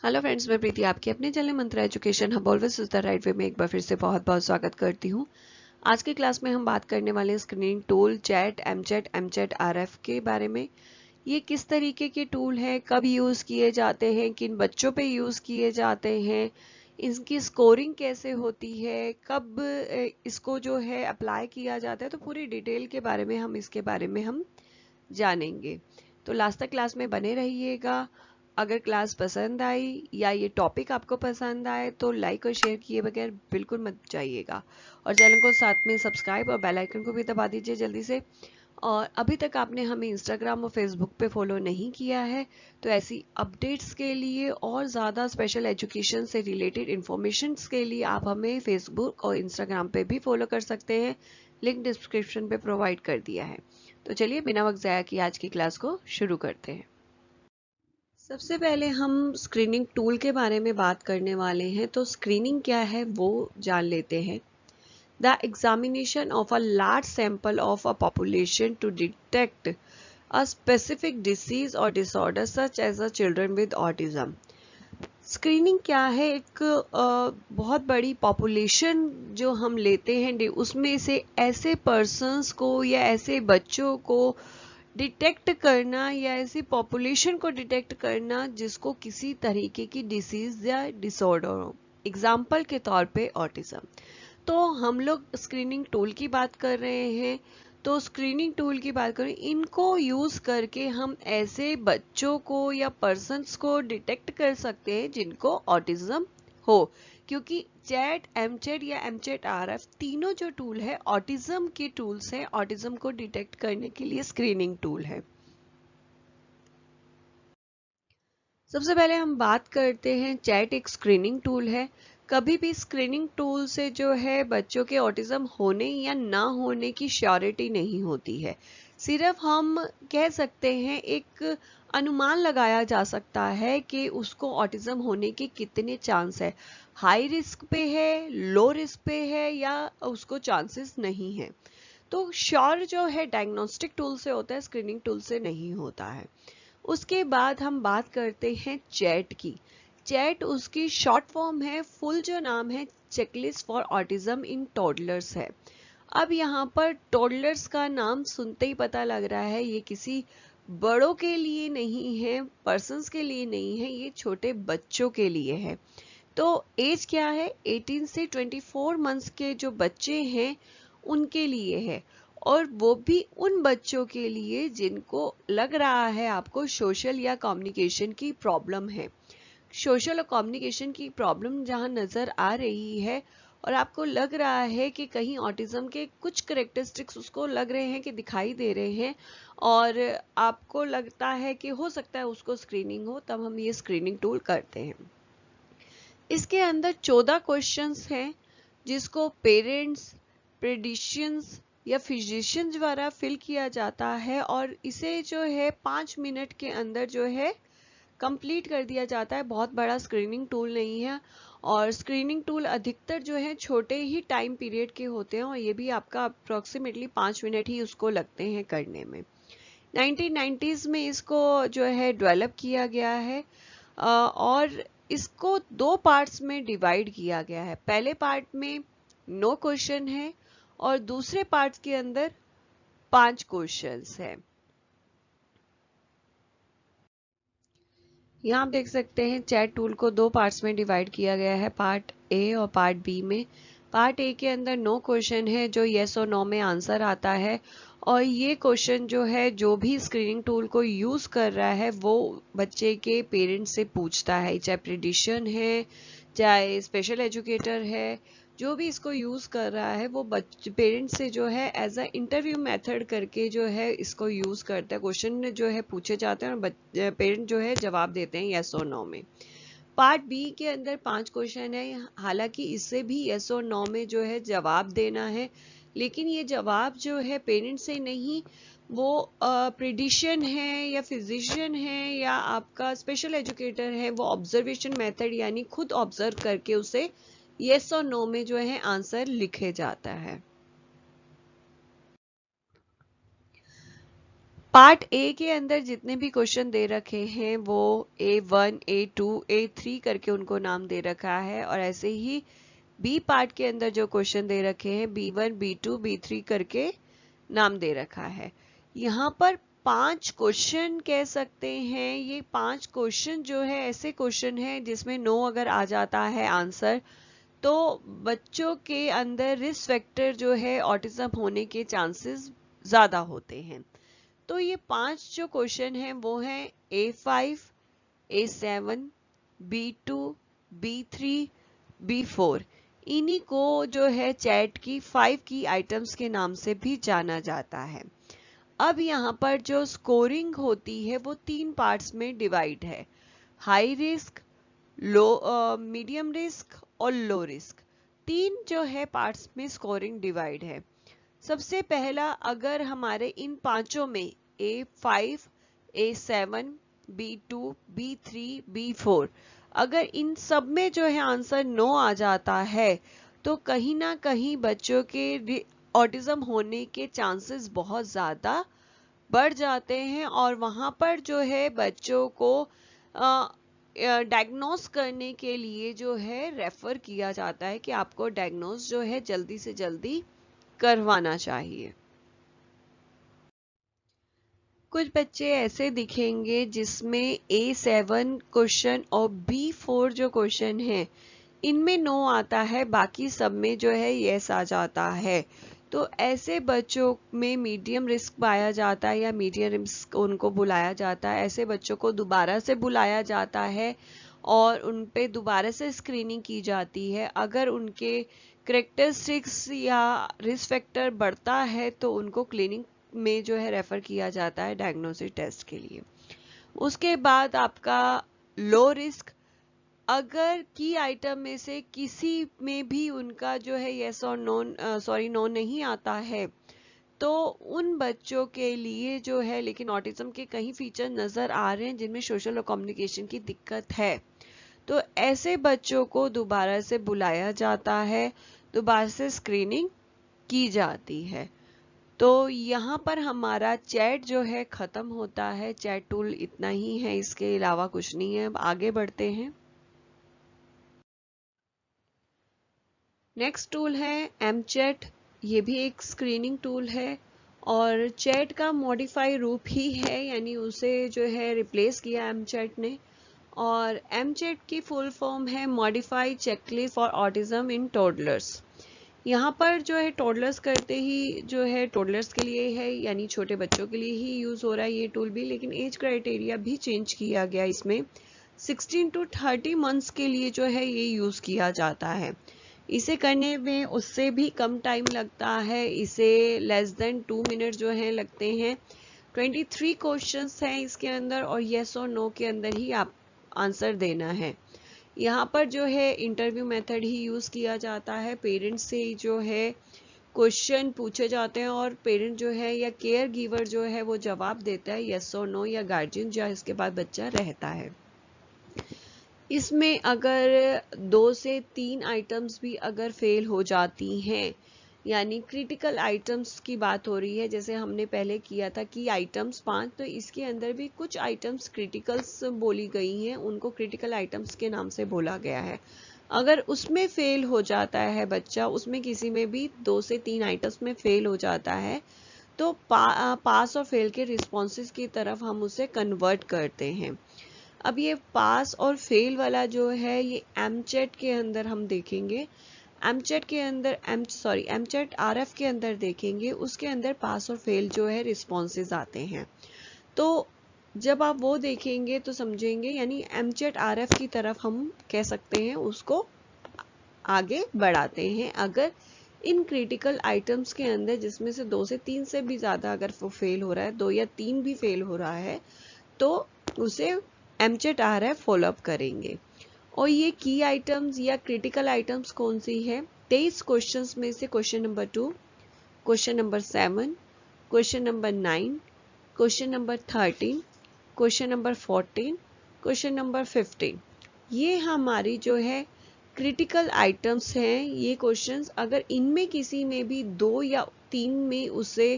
Hello friends, मैं प्रीति आपके अपने channel Mantra education hub always is the right way में एक बार फिर से बहुत बहुत स्वागत करती हूँ। आज की क्लास में हम बात करने वाले हैं स्क्रीनिंग टूल चैट, एमचैट, आरएफ के बारे में। ये किस तरीके के टूल हैं, कब यूज़ किए जाते हैं, किन बच्चों पे यूज़ किए जाते हैं, इनकी स्कोरिंग कैसे होती है, कब इसको जो है अप्लाई किया जाता है, तो पूरी डिटेल के बारे में इसके बारे में हम जानेंगे। तो लास्ट तक क्लास में बने रहिएगा। अगर क्लास पसंद आई या ये टॉपिक आपको पसंद आए तो लाइक और शेयर किए बगैर बिल्कुल मत जाइएगा, और चैनल को साथ में सब्सक्राइब और बेल आइकन को भी दबा दीजिए जल्दी से। और अभी तक आपने हमें इंस्टाग्राम और फेसबुक पे फॉलो नहीं किया है तो ऐसी अपडेट्स के लिए और ज़्यादा स्पेशल एजुकेशन से रिलेटेड इंफॉर्मेशन के लिए आप हमें फेसबुक और इंस्टाग्राम पे भी फॉलो कर सकते हैं। लिंक डिस्क्रिप्शन पे प्रोवाइड कर दिया है। तो चलिए बिना वक्त ज़ाया किए आज की क्लास को शुरू करते हैं। सबसे पहले हम स्क्रीनिंग टूल के बारे में बात करने वाले हैं। तो स्क्रीनिंग क्या है वो जान लेते हैं। The examination of a large sample of a population to detect a specific disease और disorder such as a children with autism. Screening क्या है? एक बहुत बड़ी पॉपुलेशन जो हम लेते हैं उसमें से ऐसे पर्सन्स को या ऐसे बच्चों को डिटेक्ट करना या ऐसी पॉपुलेशन को डिटेक्ट करना जिसको किसी तरीके की डिसीज या डिसऑर्डर हो। एग्जाम्पल के तौर पे ऑटिज्म। तो हम लोग स्क्रीनिंग टूल की बात कर रहे हैं। तो स्क्रीनिंग टूल की बात करें, इनको यूज करके हम ऐसे बच्चों को या पर्सन्स को डिटेक्ट कर सकते हैं जिनको ऑटिज्म हो। क्योंकि चैट, एमचैट या एमचैट आरएफ तीनों जो टूल है ऑटिज्म के टूल्स हैं। ऑटिज्म को डिटेक्ट करने के लिए स्क्रीनिंग टूल है। सबसे पहले हम बात करते हैं, चैट एक स्क्रीनिंग टूल है। कभी भी स्क्रीनिंग टूल से जो है बच्चों के ऑटिज्म होने या ना होने की श्योरिटी नहीं होती है। सिर्फ हम कह सकते हैं, एक अनुमान लगाया जा सकता है कि उसको ऑटिज्म होने के कितने चांस है। हाई रिस्क पे है, लो रिस्क पे है, या उसको चांसेस नहीं है। तो श्योर जो है डायग्नोस्टिक टूल से होता है, स्क्रीनिंग टूल से नहीं होता है। उसके बाद हम बात करते हैं चैट की। चैट उसकी शॉर्ट फॉर्म है, फुल जो नाम है checklist for autism in toddlers है। अब यहाँ पर टॉडलर्स का नाम सुनते ही पता लग रहा है ये किसी बड़ों के लिए नहीं है, पर्सन्स के लिए नहीं है, ये छोटे बच्चों के लिए है। तो एज क्या है? 18 से 24 मंथ्स के जो बच्चे हैं उनके लिए है। और वो भी उन बच्चों के लिए जिनको लग रहा है आपको सोशल या कम्युनिकेशन की प्रॉब्लम है। सोशल और कम्युनिकेशन की प्रॉब्लम जहां नज़र आ रही है और आपको लग रहा है कि कहीं ऑटिज्म के कुछ करेक्टरिस्टिक्स उसको लग रहे हैं कि दिखाई दे रहे हैं, और आपको लगता है कि हो सकता है उसको स्क्रीनिंग हो, तब हम ये स्क्रीनिंग टूल करते हैं। इसके अंदर 14 क्वेश्चंस हैं जिसको पेरेंट्स, पेडिशियंस या फिजिशियंस द्वारा फिल किया जाता है, और इसे जो है 5 मिनट के अंदर जो है कंप्लीट कर दिया जाता है। बहुत बड़ा स्क्रीनिंग टूल नहीं है, और स्क्रीनिंग टूल अधिकतर जो है छोटे ही टाइम पीरियड के होते हैं, और ये भी आपका अप्रोक्सीमेटली 5 मिनट ही उसको लगते हैं करने में। 1990s में इसको जो है डेवलप किया गया है, और इसको दो पार्ट्स में डिवाइड किया गया है। पहले पार्ट में 9 क्वेश्चन है और दूसरे पार्ट के अंदर 5 क्वेश्चंस है। यहाँ आप देख सकते हैं चैट टूल को दो पार्ट्स में डिवाइड किया गया है, पार्ट ए और पार्ट बी में। पार्ट ए के अंदर 9 क्वेश्चन है जो येस और नो में आंसर आता है, और ये क्वेश्चन जो है जो भी स्क्रीनिंग टूल को यूज कर रहा है वो बच्चे के पेरेंट्स से पूछता है, चाहे पेडिशन है, चाहे स्पेशल एजुकेटर है, जो भी इसको यूज कर रहा है वो पेरेंट्स से जो है एज अ इंटरव्यू मेथड करके जो है इसको यूज करता है। क्वेश्चन जो है पूछे जाते हैं और पेरेंट जो है जवाब देते हैं येस और नो में। पार्ट बी के अंदर 5 क्वेश्चन है, हालांकि इससे भी येस और नो में जो है जवाब देना है, लेकिन ये जवाब जो है पेरेंट से नहीं, वो प्रिडिशन है या फिजिशियन है या आपका स्पेशल एजुकेटर है, वो ऑब्जर्वेशन मेथड यानी खुद ऑब्जर्व करके उसे येस और नो में जो है आंसर लिखे जाता है। पार्ट ए के अंदर जितने भी क्वेश्चन दे रखे हैं वो A1, A2, A3 करके उनको नाम दे रखा है, और ऐसे ही बी पार्ट के अंदर जो क्वेश्चन दे रखे हैं B1, B2, B3 करके नाम दे रखा है। यहाँ पर 5 क्वेश्चन कह सकते हैं, ये 5 क्वेश्चन जो है ऐसे क्वेश्चन है जिसमें नो अगर आ जाता है आंसर तो बच्चों के अंदर रिस्क फैक्टर जो है ऑटिज्म होने के चांसेस ज्यादा होते हैं। तो ये 5 जो क्वेश्चन हैं वो हैं A5, A7, B2, B3, B4। इन्हीं को जो है चैट की 5 की आइटम्स के नाम से भी जाना जाता है। अब यहाँ पर जो स्कोरिंग होती है वो 3 पार्ट्स में डिवाइड है, हाई रिस्क, लो मीडियम रिस्क और लो रिस्क। 3 जो है पार्ट्स में स्कोरिंग डिवाइड है। सबसे पहला, अगर हमारे इन पांचों में A5, A7, B2, B3, B4 अगर इन सब में जो है आंसर नो आ जाता है तो कहीं ना कहीं बच्चों के ऑटिज्म होने के चांसेस बहुत ज़्यादा बढ़ जाते हैं, और वहाँ पर जो है बच्चों को डायग्नोस करने के लिए जो है रेफर किया जाता है कि आपको डायग्नोस जो है जल्दी से जल्दी करवाना चाहिए। कुछ बच्चे ऐसे दिखेंगे जिसमें A7 क्वेश्चन और B4 जो क्वेश्चन है इनमें नो आता है, बाकी सब में जो है यस आ जाता है। तो ऐसे बच्चों में मीडियम रिस्क पाया जाता है या मीडियम रिस्क उनको बुलाया जाता है। ऐसे बच्चों को दोबारा से बुलाया जाता है और उन पे दोबारा से स्क्रीनिंग की जाती है। अगर उनके करेक्टरिस्टिक्स या रिस्क फैक्टर बढ़ता है तो उनको क्लिनिक में जो है रेफर किया जाता है डायग्नोसिस टेस्ट के लिए। उसके बाद आपका लो रिस्क, अगर की आइटम में से किसी में भी उनका जो है यस और नो नहीं आता है तो उन बच्चों के लिए जो है, लेकिन ऑटिज्म के कई फीचर नजर आ रहे हैं जिनमें सोशल और कम्युनिकेशन की दिक्कत है, तो ऐसे बच्चों को दोबारा से बुलाया जाता है, दोबारा से स्क्रीनिंग की जाती है। तो यहाँ पर हमारा चैट जो है खत्म होता है। चैट टूल इतना ही है, इसके अलावा कुछ नहीं है। अब आगे बढ़ते हैं। नेक्स्ट टूल है एमचैट। ये भी एक स्क्रीनिंग टूल है और चैट का मॉडिफाई रूप ही है, यानी उसे जो है रिप्लेस किया एमचैट ने। और एमचैट की फुल फॉर्म है modified checklist for autism in toddlers. यहाँ पर जो है टोडलर्स करते ही जो है टोडलर्स के लिए है, यानी छोटे बच्चों के लिए ही यूज हो रहा है ये टूल भी, लेकिन एज क्राइटेरिया भी चेंज किया गया इसमें। 16 to 30 मंथ्स के लिए जो है ये यूज किया जाता है। इसे करने में उससे भी कम टाइम लगता है, इसे लेस देन 2 मिनट जो है लगते हैं। 23 क्वेश्चंस हैं इसके अंदर और येस और नो के अंदर ही आप आंसर देना है। यहाँ पर जो है इंटरव्यू मेथड ही यूज किया जाता है। पेरेंट्स से जो है क्वेश्चन पूछे जाते हैं और पेरेंट जो है या केयर गिवर जो है वो जवाब देता है यस और नो, या गार्जियन जो है इसके बाद बच्चा रहता है। इसमें अगर 2 से 3 आइटम्स भी अगर फेल हो जाती हैं, यानी क्रिटिकल आइटम्स की बात हो रही है, जैसे हमने पहले किया था कि आइटम्स 5, तो इसके अंदर भी कुछ आइटम्स क्रिटिकल्स बोली गई हैं, उनको क्रिटिकल आइटम्स के नाम से बोला गया है। अगर उसमें फेल हो जाता है बच्चा, उसमें किसी में भी 2 से 3 आइटम्स में फेल हो जाता है, तो पास और फेल के रिस्पॉन्सेज की तरफ हम उसे कन्वर्ट करते हैं। अब ये पास और फेल वाला जो है ये एमचैट के अंदर हम देखेंगे। एमचैट के अंदर एमचैट आरएफ के अंदर देखेंगे, उसके अंदर पास और फेल जो है रिस्पॉन्सेज आते हैं। तो जब आप वो देखेंगे तो समझेंगे, यानी एमचैट आरएफ की तरफ हम कह सकते हैं उसको आगे बढ़ाते हैं। अगर इन क्रिटिकल आइटम्स के अंदर जिसमें से 2 से 3 से भी ज़्यादा अगर वो फेल हो रहा है, 2 या 3 भी फेल हो रहा है, तो उसे एमचैट आरएफ फॉलोअप करेंगे। और ये की आइटम्स या क्रिटिकल आइटम्स कौन सी है? 23 क्वेश्चंस में से question number 2, question number 7, question number 9, question number 13, question number 14, question number 15, ये हमारी जो है क्रिटिकल आइटम्स हैं। ये क्वेश्चंस अगर इनमें किसी में भी 2 या 3 में उसे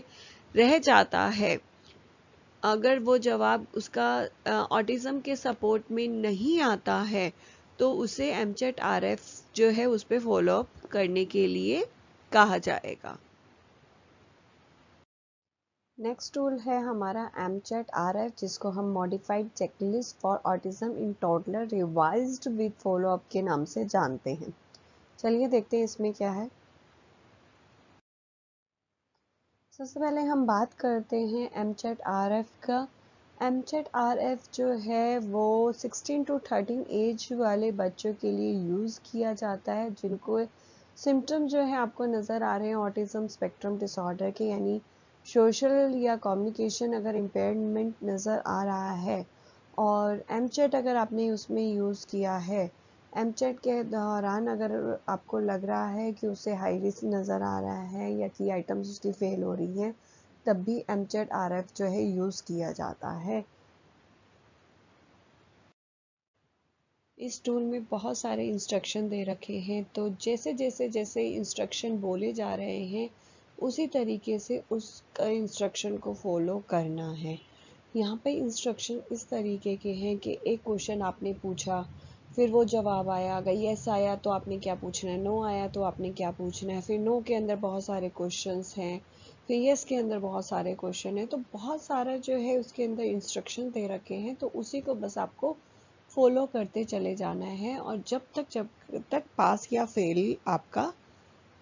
रह जाता है अगर वो जवाब उसका ऑटिज्म के सपोर्ट में नहीं आता है तो उसे एमचेट आरएफ जो है उस पर फॉलो अप करने के लिए कहा जाएगा। नेक्स्ट टूल है हमारा एमचेट आरएफ, जिसको हम modified checklist for autism in toddler revised with follow up के नाम से जानते हैं। चलिए देखते हैं इसमें क्या है। सबसे पहले हम बात करते हैं एमचेट आरएफ का। एमचेट आरएफ जो है वो 16 टू 13 एज वाले बच्चों के लिए यूज़ किया जाता है जिनको सिम्टम जो है आपको नज़र आ रहे हैं ऑटिज्म स्पेक्ट्रम डिसऑर्डर के, यानी सोशल या कम्युनिकेशन अगर इम्पेयरमेंट नज़र आ रहा है और एमचेट अगर आपने उसमें यूज़ किया है, एमचेट के दौरान अगर आपको लग रहा है कि उसे हाई रिस्क नज़र आ रहा है या कि आइटम्स उसकी फेल हो रही हैं, तब भी एमचेट आरएफ जो है यूज़ किया जाता है। इस टूल में बहुत सारे इंस्ट्रक्शन दे रखे हैं, तो जैसे इंस्ट्रक्शन बोले जा रहे हैं उसी तरीके से उस इंस्ट्रक्शन को फॉलो करना है। यहाँ पे इंस्ट्रक्शन इस तरीके के हैं कि एक क्वेश्चन आपने पूछा, फिर वो जवाब आया, अगर यस आया तो आपने क्या पूछना है, नो आया तो आपने क्या पूछना है, फिर नो के अंदर बहुत सारे क्वेश्चंस हैं, फिर यस के अंदर बहुत सारे क्वेश्चन हैं, तो बहुत सारा जो है उसके अंदर इंस्ट्रक्शन दे रखे हैं, तो उसी को बस आपको फॉलो करते चले जाना है और जब तक पास या फेल आपका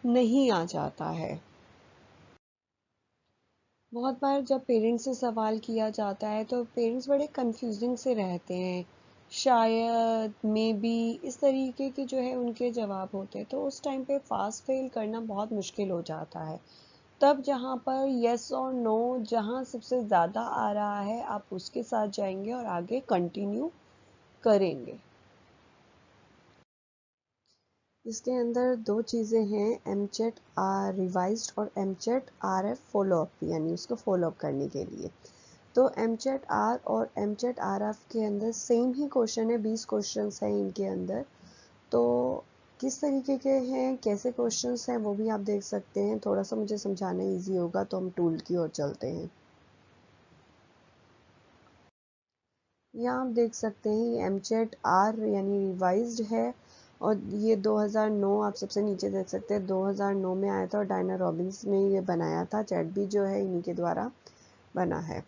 नहीं आ जाता है। बहुत बार जब पेरेंट्स से सवाल किया जाता है तो पेरेंट्स बड़े कंफ्यूजिंग से रहते हैं, शायद मे बी इस तरीके के जो है उनके जवाब होते हैं, तो उस टाइम पे पास फेल करना बहुत मुश्किल हो जाता है। तब जहाँ पर यस और नो जहाँ सबसे ज़्यादा आ रहा है आप उसके साथ जाएंगे और आगे कंटिन्यू करेंगे। इसके अंदर दो चीज़ें हैं, एमचेट आर रिवाइज्ड और एमचेट आर एफ फॉलो अप, यानी उसको फॉलो अप करने के लिए। तो एमचेट आर और एमचेट आर एफ के अंदर सेम ही क्वेश्चन है, 20 क्वेश्चंस हैं इनके अंदर। तो किस तरीके के हैं, कैसे क्वेश्चंस हैं, वो भी आप देख सकते हैं। थोड़ा सा मुझे समझाना इजी होगा तो हम टूल की ओर चलते हैं। यहाँ आप देख सकते हैं ये एमचेट आर यानी रिवाइज्ड है और ये 2009 आप सबसे नीचे देख सकते हैं 2009 में आया था और डायना रॉबिन्स ने ये बनाया था। चैट भी जो है इन्हीं के द्वारा बना है।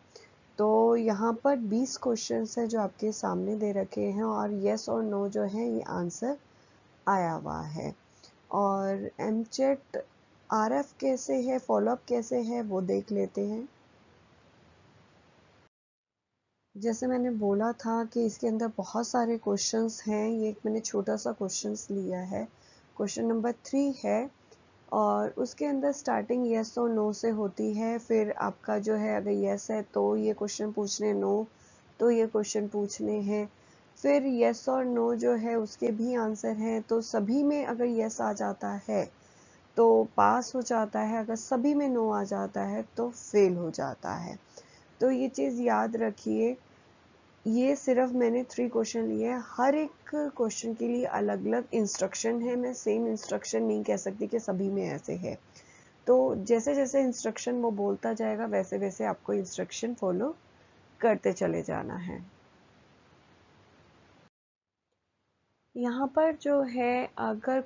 तो यहाँ पर 20 क्वेश्चंस है जो आपके सामने दे रखे हैं और यस और नो जो है ये आंसर आया हुआ है। और एमचेट आरएफ कैसे है, फॉलोअप कैसे है, वो देख लेते हैं। जैसे मैंने बोला था कि इसके अंदर बहुत सारे क्वेश्चंस हैं, ये एक मैंने छोटा सा क्वेश्चंस लिया है, क्वेश्चन नंबर 3 है और उसके अंदर स्टार्टिंग यस और नो से होती है। फिर आपका जो है अगर यस है तो ये क्वेश्चन पूछने, नो तो ये क्वेश्चन पूछने हैं। फिर यस और नो जो है उसके भी आंसर हैं, तो सभी में अगर यस आ जाता है तो पास हो जाता है, अगर सभी में नो आ जाता है तो फेल हो जाता है। तो ये चीज़ याद रखिए। ये सिर्फ मैंने 3 क्वेश्चन लिए हैं, हर एक क्वेश्चन के लिए अलग अलग इंस्ट्रक्शन है। मैं सेम इंस्ट्रक्शन नहीं कह सकती कि सभी में ऐसे है। तो जैसे जैसे इंस्ट्रक्शन वो बोलता जाएगा वैसे वैसे आपको इंस्ट्रक्शन फॉलो करते चले जाना है। यहाँ पर जो है अगर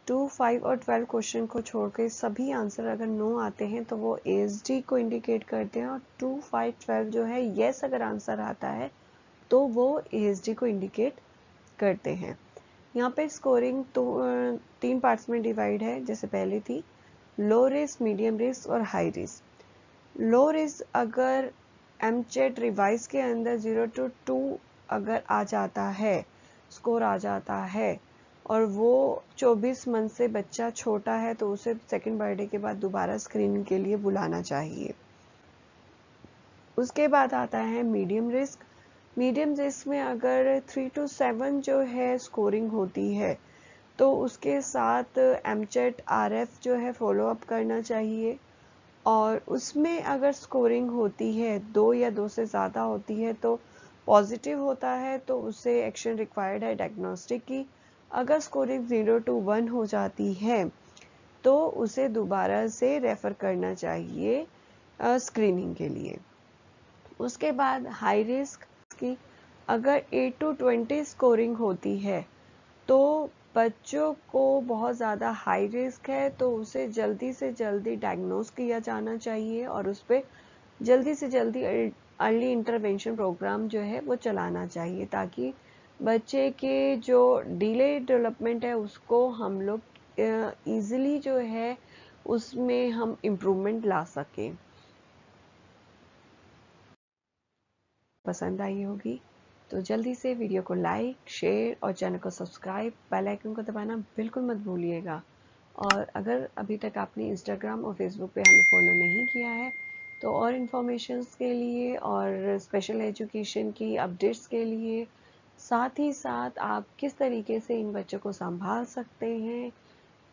2, 5 और 12 क्वेश्चन को छोड़कर सभी आंसर अगर नो आते हैं तो वो एसडी को इंडिकेट करते हैं और 2, 5, 12 जो है यस अगर आंसर आता है तो वो एसडी को इंडिकेट करते हैं। यहाँ पे स्कोरिंग तो 3 पार्ट्स में डिवाइड है, जैसे पहले थी लो रिस्क, मीडियम रिस्क और हाई रिस्क। लो रिस्क अगर एमचेट रिवाइज के अंदर 0 to 2 अगर आ जाता है, स्कोर आ जाता है और वो 24 मंथ से बच्चा छोटा है तो उसे सेकंड बर्थडे के बाद दोबारा स्क्रीनिंग के लिए बुलाना चाहिए। उसके बाद आता है मीडियम रिस्क। मीडियम रिस्क में अगर 3 to 7 जो है स्कोरिंग होती है तो उसके साथ एमचेट आरएफ जो है फॉलो अप करना चाहिए और उसमें अगर स्कोरिंग होती है 2 या 2 से ज़्यादा होती है तो पॉजिटिव होता है तो उससे एक्शन रिक्वायर्ड है डायग्नोस्टिक की। अगर स्कोरिंग 0 to 1 हो जाती है तो उसे दोबारा से रेफ़र करना चाहिए स्क्रीनिंग के लिए। उसके बाद हाई रिस्क की अगर 8 to 20 स्कोरिंग होती है तो बच्चों को बहुत ज़्यादा हाई रिस्क है, तो उसे जल्दी से जल्दी डायग्नोस किया जाना चाहिए और उस पर जल्दी से जल्दी अर्ली इंटरवेंशन प्रोग्राम जो है वो चलाना चाहिए, ताकि बच्चे के जो डिले डेवलपमेंट है उसको हम लोग ईजिली जो है उसमें हम इम्प्रूवमेंट ला सकें। पसंद आई होगी तो जल्दी से वीडियो को लाइक, शेयर और चैनल को सब्सक्राइब, बेल आइकन को दबाना बिल्कुल मत भूलिएगा। और अगर अभी तक आपने इंस्टाग्राम और फेसबुक पे हमें फॉलो नहीं किया है तो और इन्फॉर्मेशंस के लिए और स्पेशल एजुकेशन की अपडेट्स के लिए, साथ ही साथ आप किस तरीके से इन बच्चों को संभाल सकते हैं,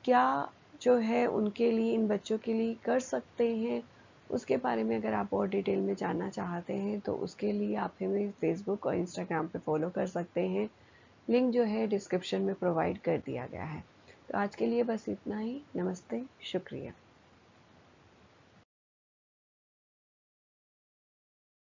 क्या जो है उनके लिए, इन बच्चों के लिए कर सकते हैं, उसके बारे में अगर आप और डिटेल में जानना चाहते हैं तो उसके लिए आप हमें फेसबुक और इंस्टाग्राम पे फॉलो कर सकते हैं। लिंक जो है डिस्क्रिप्शन में प्रोवाइड कर दिया गया है। तो आज के लिए बस इतना ही। नमस्ते, शुक्रिया।